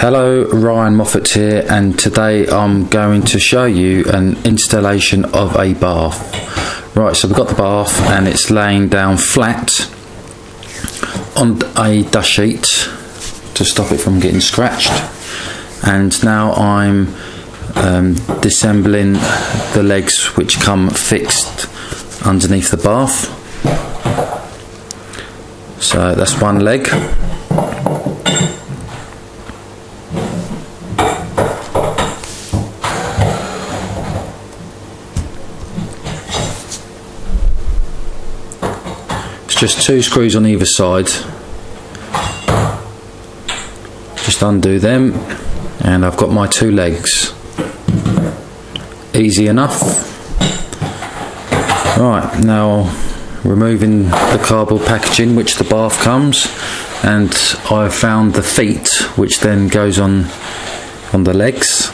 Hello, Ryan Moffat here, and today I'm going to show you an installation of a bath. Right, so we've got the bath and it's laying down flat on a dust sheet to stop it from getting scratched. And now I'm disassembling the legs which come fixed underneath the bath. So that's one leg. Just two screws on either side. Just undo them and I've got my two legs. Easy enough. Right, now removing the cardboard packaging which the bath comes, and I found the feet which then goes on the legs.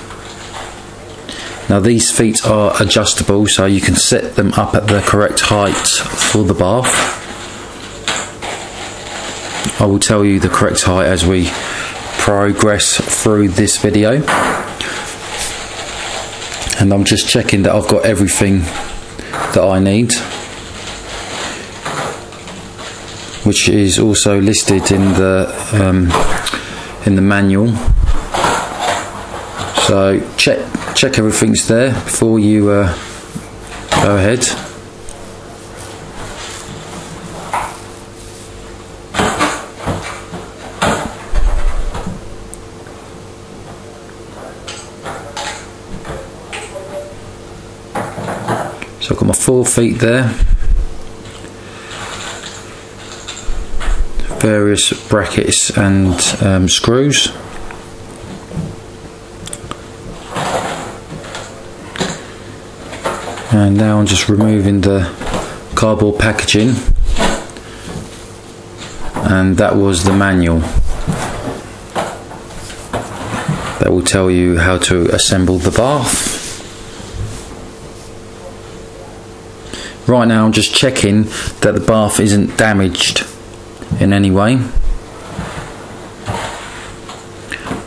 Now these feet are adjustable, so you can set them up at the correct height for the bath. I will tell you the correct height as we progress through this video. And I'm just checking that I've got everything that I need, which is also listed in the manual. So check everything's there before you go ahead. So I've got my 4 feet there, various brackets and screws. And now I'm just removing the cardboard packaging, and that was the manual that will tell you how to assemble the bath. Right now I'm just checking that the bath isn't damaged in any way,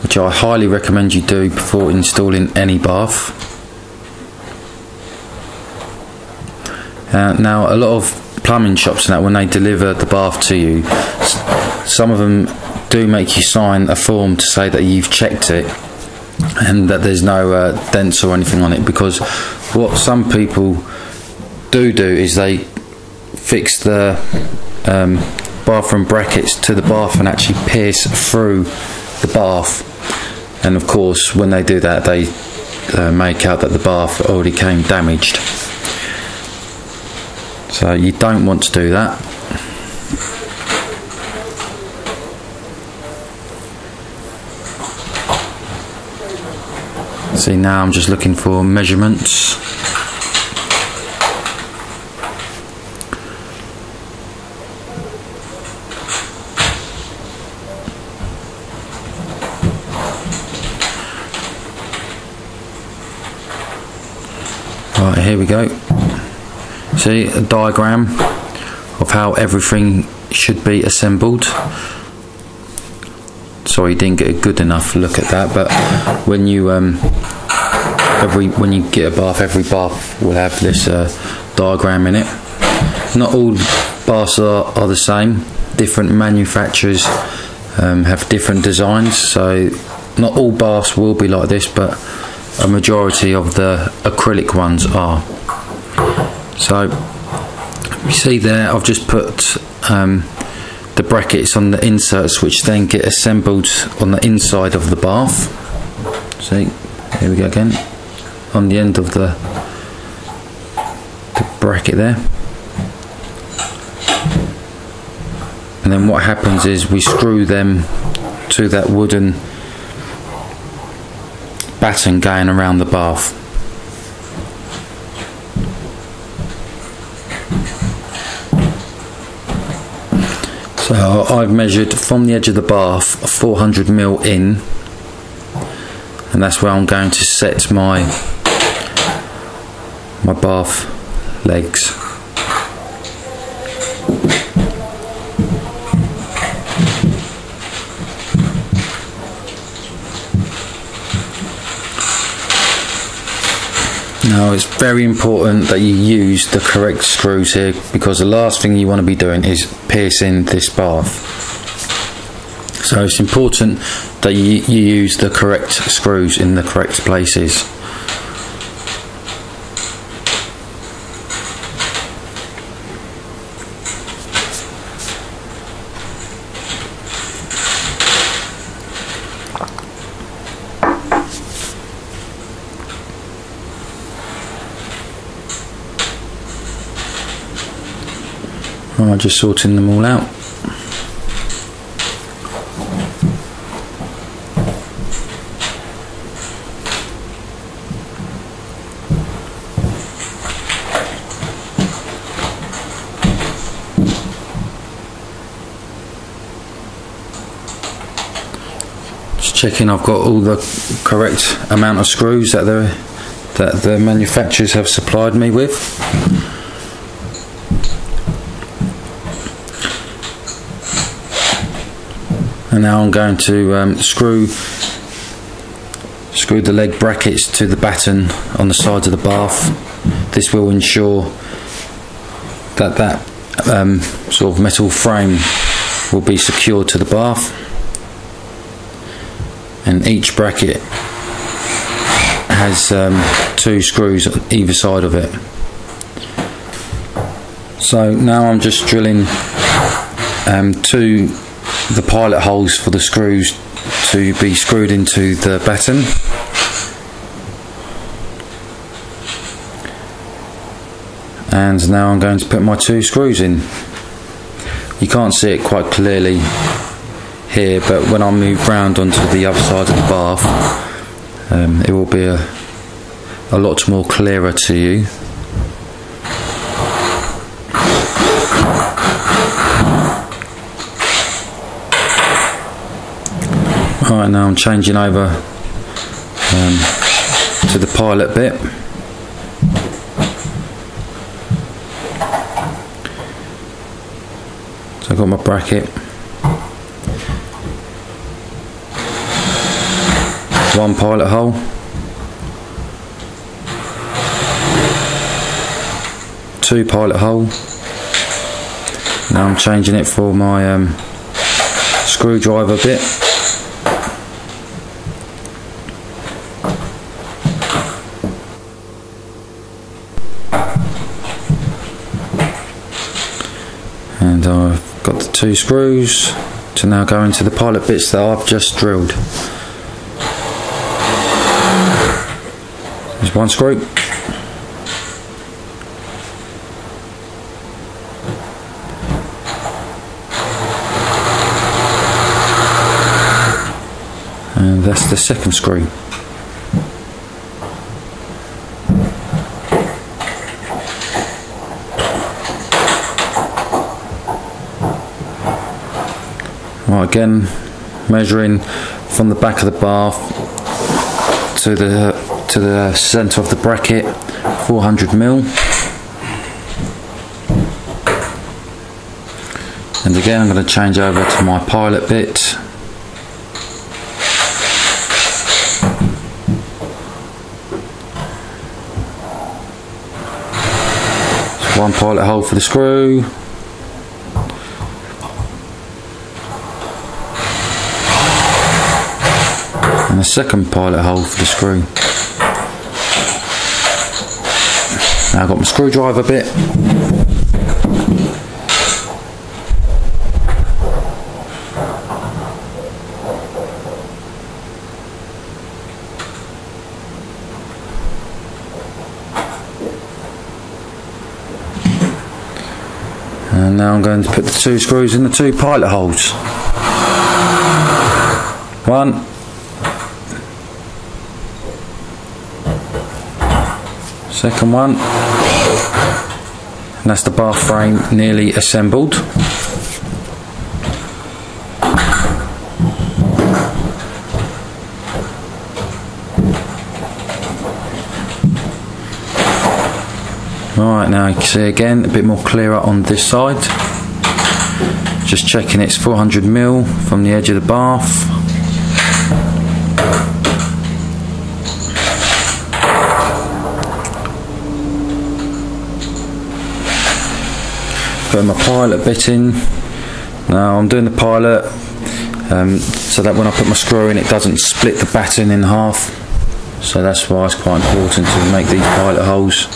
which I highly recommend you do before installing any bath. Now a lot of plumbing shops and that, when they deliver the bath to you, some of them do make you sign a form to say that you've checked it and that there's no dents or anything on it, because what some people do is they fix the bathroom brackets to the bath and actually pierce through the bath, and of course when they do that they make out that the bath already came damaged. So you don't want to do that. See, now I'm just looking for measurements. Right, here we go. See a diagram of how everything should be assembled. Sorry, you didn't get a good enough look at that, but when you when you get a bath, every bath will have this diagram in it. Not all baths are the same. Different manufacturers have different designs, so not all baths will be like this, but a majority of the acrylic ones are. So you see there, I've just put the brackets on the inserts, which then get assembled on the inside of the bath. See, here we go again, on the end of the bracket there. And then what happens is we screw them to that wooden batten going around the bath. So I've measured from the edge of the bath 400mm in, and that's where I'm going to set my bath legs. Now it's very important that you use the correct screws here, because the last thing you want to be doing is piercing this bath. So it's important that you use the correct screws in the correct places. I'm just sorting them all out. Just checking I've got all the correct amount of screws that the manufacturers have supplied me with. And now I'm going to screw the leg brackets to the batten on the sides of the bath. This will ensure that sort of metal frame will be secured to the bath, and each bracket has 2 screws on either side of it. So now I'm just drilling the pilot holes for the screws to be screwed into the batten. And now I'm going to put my 2 screws in. You can't see it quite clearly here, but when I move round onto the other side of the bath, it will be a lot more clearer to you. Right, now I'm changing over to the pilot bit. So I've got my bracket, 1 pilot hole, two pilot hole. Now I'm changing it for my screwdriver bit. And I've got the 2 screws to now go into the pilot bits that I've just drilled. There's 1 screw. And that's the 2nd screw. Right, again measuring from the back of the bath to the centre of the bracket, 400mm. And again I'm going to change over to my pilot bit. So 1 pilot hole for the screw. And a 2nd pilot hole for the screw. Now I've got my screwdriver bit. And now I'm going to put the 2 screws in the 2 pilot holes. 1. Second one, and that's the bath frame nearly assembled. Alright, now you can see again a bit more clearer on this side. Just checking it's 400mm from the edge of the bath. putting my pilot bit in. Now I'm doing the pilot so that when I put my screw in, it doesn't split the batten in half. So that's why it's quite important to make these pilot holes.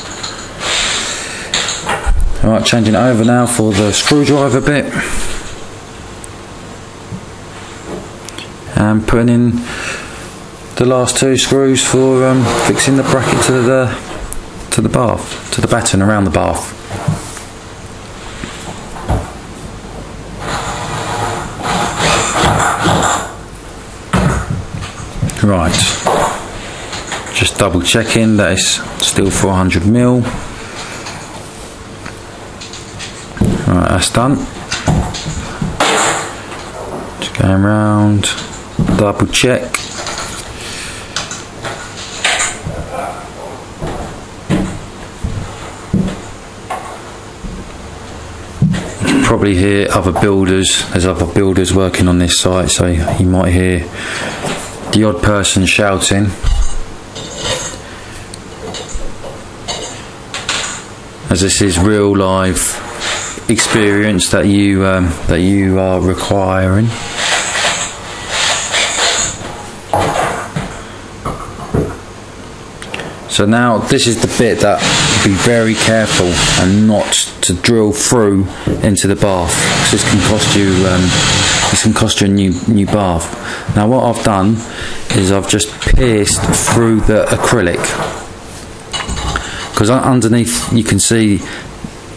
Alright, changing it over now for the screwdriver bit. And putting in the last 2 screws for fixing the bracket to the bath, to the batten around the bath. Right, just double checking that it's still 400mm. Right, that's done. Just going round, double check. You can probably hear other builders, there's other builders working on this site, so you might hear the odd person shouting. As this is real live experience that you are requiring. So now this is the bit that be very careful and not to drill through into the bath, because this can cost you a new bath. Now what I've done is I've just pierced through the acrylic, because underneath you can see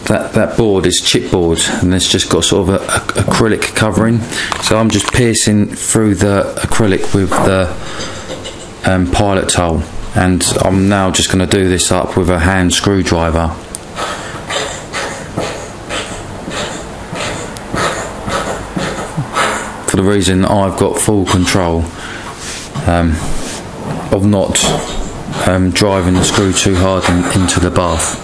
that board is chipboard and it's just got sort of a acrylic covering. So I'm just piercing through the acrylic with the pilot tool, and I'm now just going to do this up with a hand screwdriver. For the reason I've got full control of not driving the screw too hard into the bath.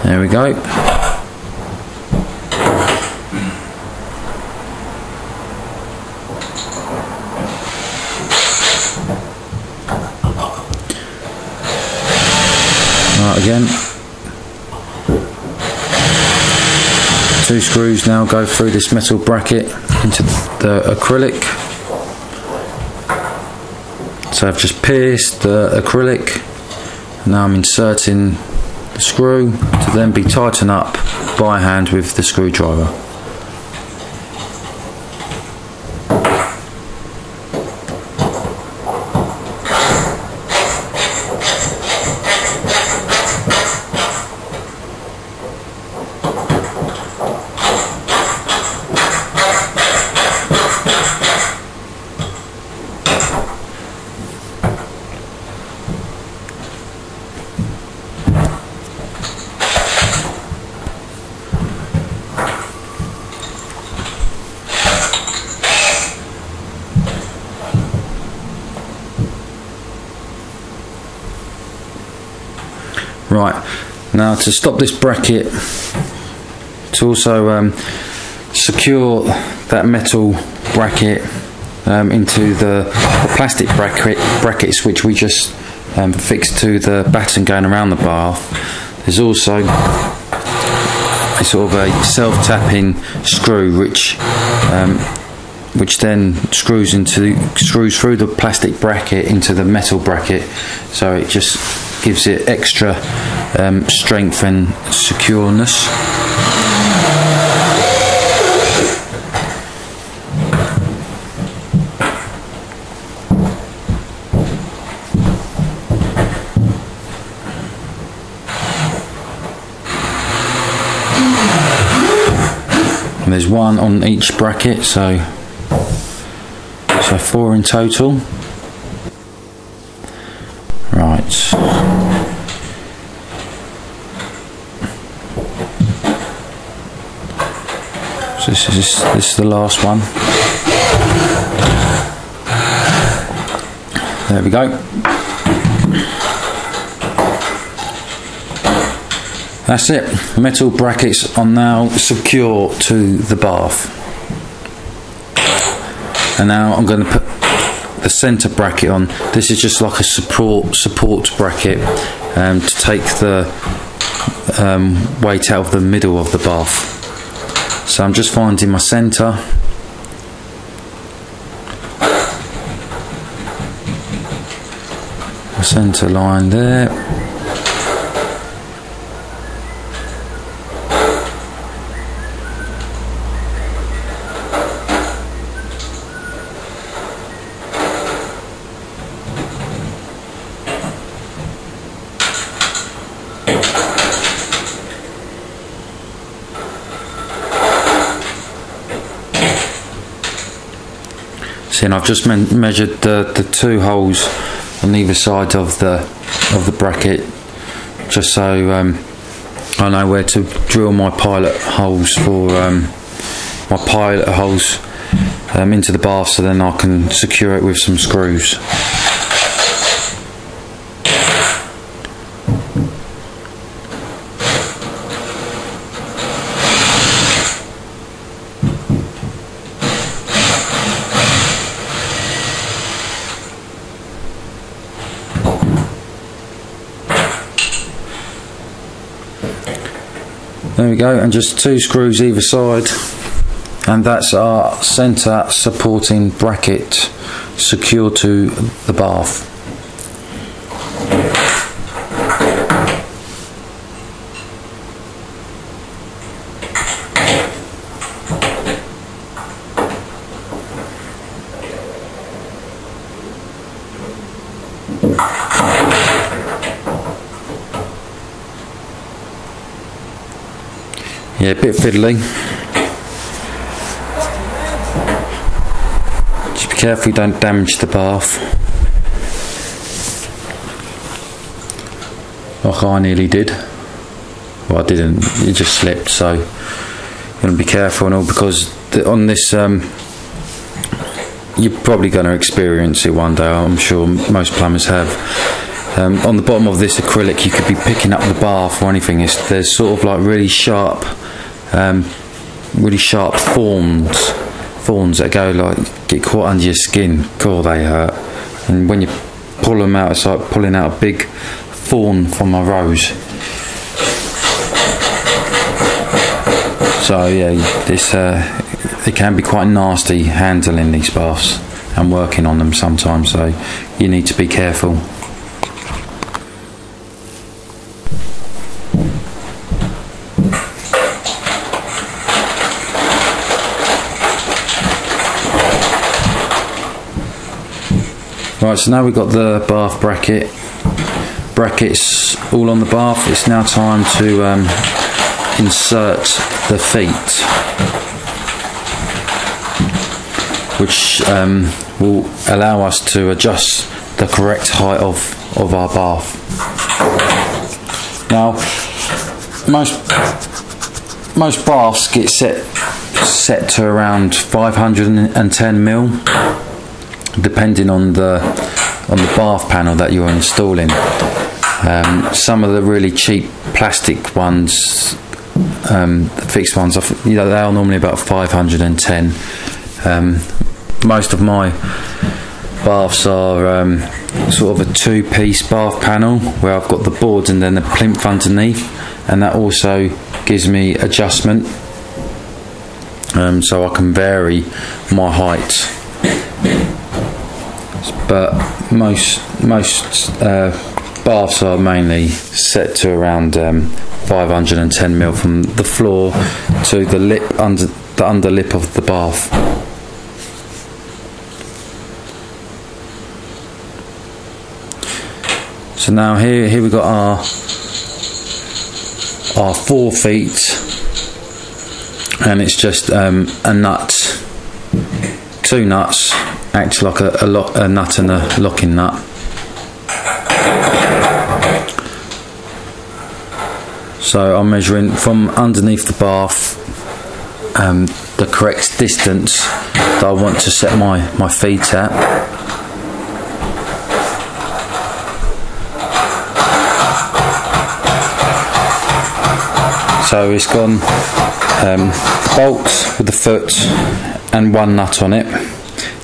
There we go. Right, again. 2 screws now go through this metal bracket into the acrylic. So I've just pierced the acrylic. Now I'm inserting the screw to then be tightened up by hand with the screwdriver. Right, now to stop this bracket, to also secure that metal bracket into the plastic brackets which we just fixed to the batten going around the bath, there's also a sort of a self-tapping screw which then screws through the plastic bracket into the metal bracket, so it just gives it extra strength and secureness. And there's 1 on each bracket, so 4 in total. Right. So this is the last one. There we go. That's it. Metal brackets are now secure to the bath. And now I'm going to the centre bracket on. This is just like a support bracket to take the weight out of the middle of the bath. So I'm just finding my centre. The centre line there. And I've just measured the 2 holes on either side of the bracket, just so I know where to drill my pilot holes for into the bath, so then I can secure it with some screws. There we go, and just 2 screws either side, and that's our centre supporting bracket secured to the bath. Yeah, a bit fiddly. Just be careful you don't damage the bath, like I nearly did. Well, I didn't, it just slipped, so you want to be careful and all, because on this you're probably going to experience it one day. I'm sure most plumbers have. On the bottom of this acrylic, you could be picking up the bath or anything. There's sort of like really sharp thorns that go get caught under your skin. God, they hurt. And when you pull them out, it's like pulling out a big thorn from a rose. So yeah, it can be quite nasty handling these baths and working on them sometimes. So you need to be careful. Right, so now we've got the bath brackets all on the bath. It's now time to insert the feet, which will allow us to adjust the correct height of our bath. Now, most baths get set to around 510mm. Depending on the bath panel that you're installing. Some of the really cheap plastic ones, fixed ones, they are normally about 510. Most of my baths are sort of a 2-piece bath panel, where I've got the boards and then the plinth underneath, and that also gives me adjustment, so I can vary my height. But most baths are mainly set to around 510mm from the floor to the lip, the under lip of the bath. So now here we've got our 4 feet, and it's just a nut, 2 nuts. Acts like a nut and a locking nut. So I'm measuring from underneath the bath the correct distance that I want to set my feet at. So it's gone bolts with the foot and 1 nut on it.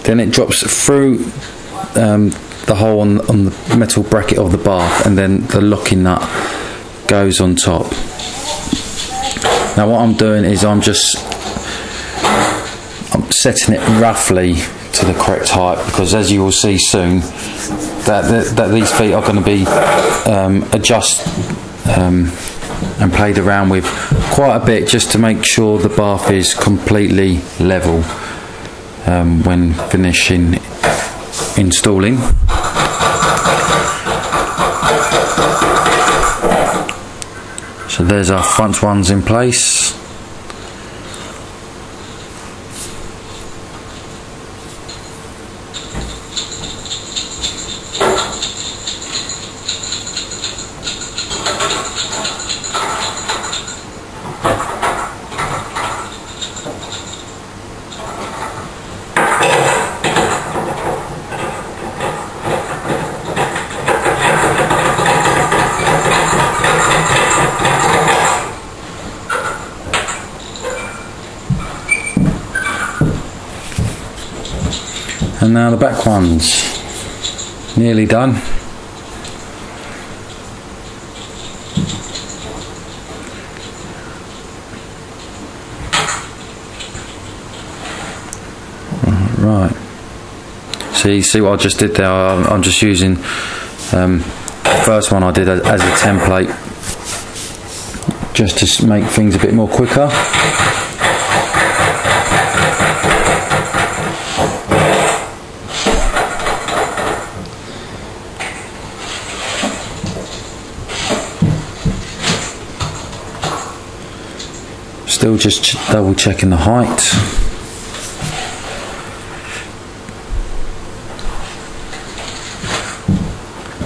Then it drops through the hole on the metal bracket of the bath, and then the locking nut goes on top. Now what I'm doing is I'm setting it roughly to the correct height, because as you will see soon that these feet are going to be adjusted and played around with quite a bit, just to make sure the bath is completely level when finishing installing. So there's our front ones in place. And now the back ones, nearly done. Right. See what I just did there? I'm just using the first one I did as a template, just to make things a bit more quicker. Still just double checking the height.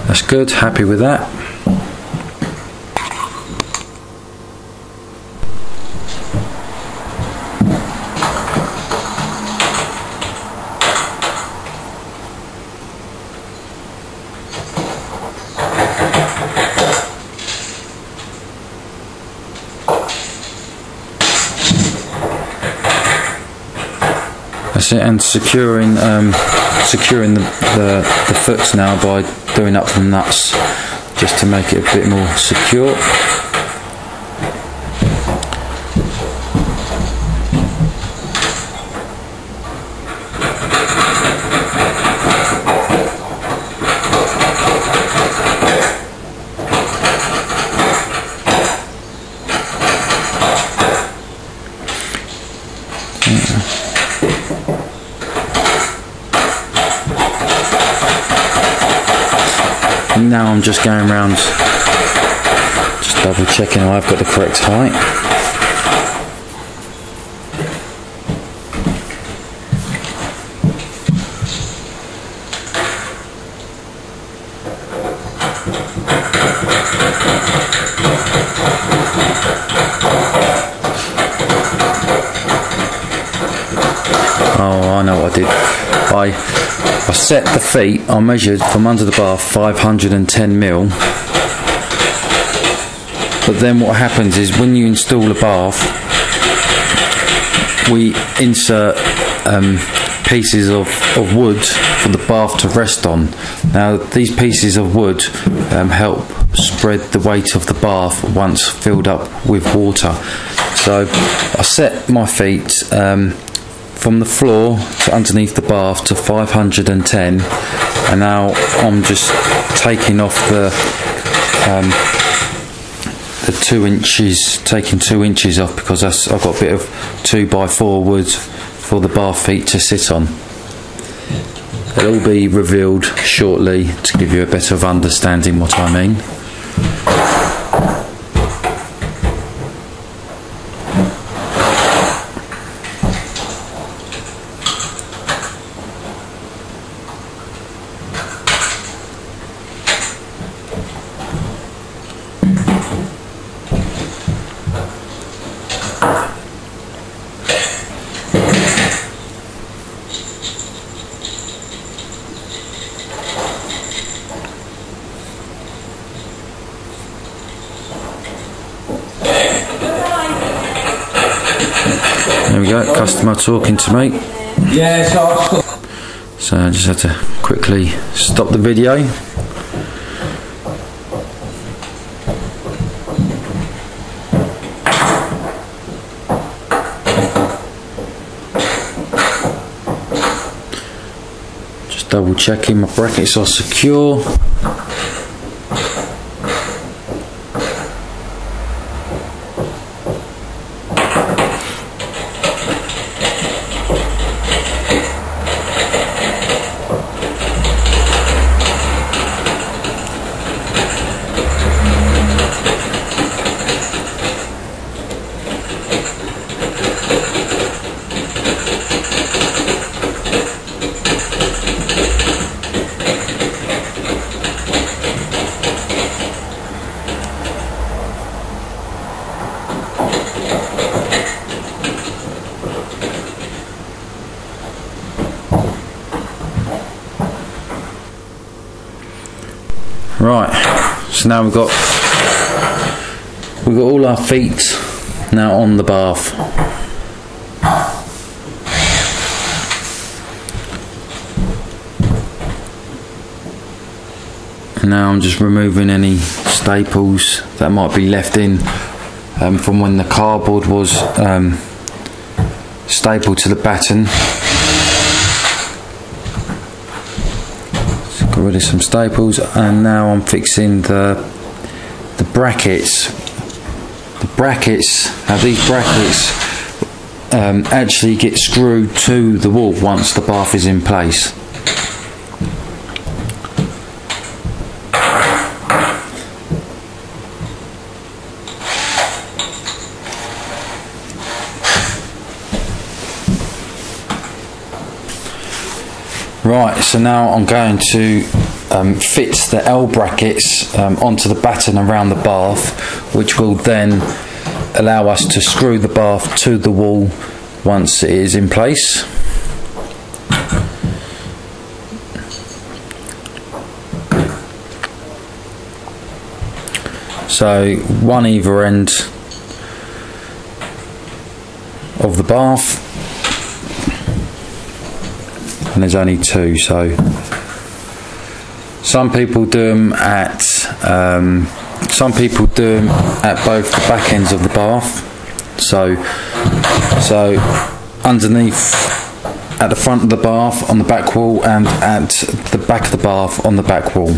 That's good, happy with that. That's it, and securing the foots now by doing up the nuts, just to make it a bit more secure. Now I'm just going around, just double checking I've got the correct height. Oh, I know what I did. I set the feet, I measured from under the bath 510mm, but then what happens is when you install a bath, we insert pieces of wood for the bath to rest on. Now these pieces of wood help spread the weight of the bath once filled up with water. So I set my feet from the floor to underneath the bath to 510, and now I'm just taking off the 2 inches, taking 2 inches off, because I've got a bit of 2x4 wood for the bath feet to sit on. It'll all be revealed shortly to give you a better understanding what I mean. There we go, customer talking to me. Yeah, so So I just had to quickly stop the video. Just double checking my brackets are secure. Right, so now we've got all our feet now on the bath. And now I'm just removing any staples that might be left in from when the cardboard was stapled to the batten. Got rid of some staples, and now I'm fixing the brackets. The brackets, these brackets actually get screwed to the wall once the bath is in place. Right, so now I'm going to fit the L brackets onto the batten around the bath, which will then allow us to screw the bath to the wall once it is in place. So one either end of the bath, and there's only two, so some people do them at both the back ends of the bath. So underneath at the front of the bath on the back wall, and at the back of the bath on the back wall.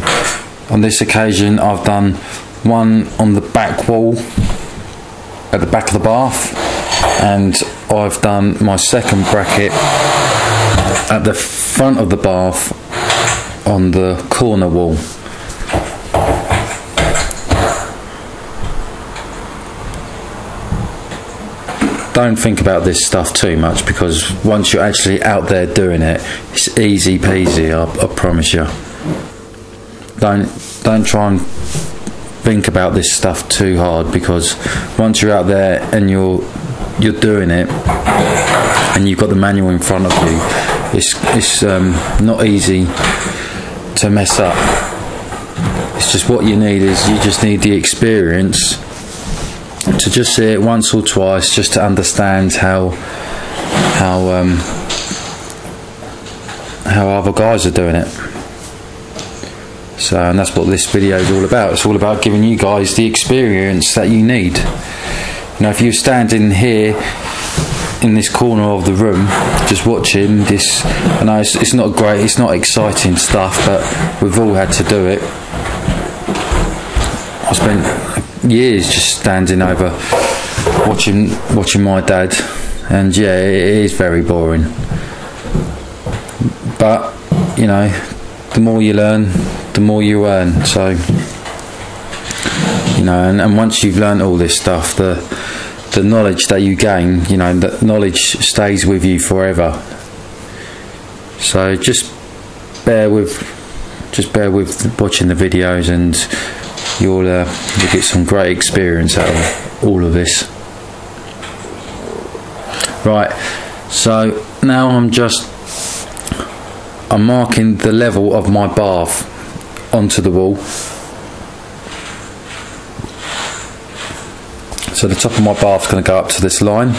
On this occasion I've done one on the back wall at the back of the bath, and I've done my second bracket at the front of the bath on the corner wall. Don't think about this stuff too much, because once you're actually out there doing it, it's easy peasy, I promise you. Don't try and think about this stuff too hard, because once you're out there and you're doing it and you've got the manual in front of you, it's not easy to mess up. It's just what you need is you just need the experience to just see it once or twice, just to understand how other guys are doing it. So, and that's what this video is all about. It's all about giving you guys the experience that you need. You know, if you're standing here in this corner of the room just watching this, I know it's not great, it's not exciting stuff, but we've all had to do it. I spent years just standing over watching my dad, and yeah, it is very boring, but you know, the more you learn, the more you earn. So, you know, and once you've learned all this stuff, the knowledge that you gain, you know, that knowledge stays with you forever. So just bear with watching the videos, and you'll get some great experience out of all of this. Right, so now I'm marking the level of my bath onto the wall. So the top of my bath's going to go up to this line.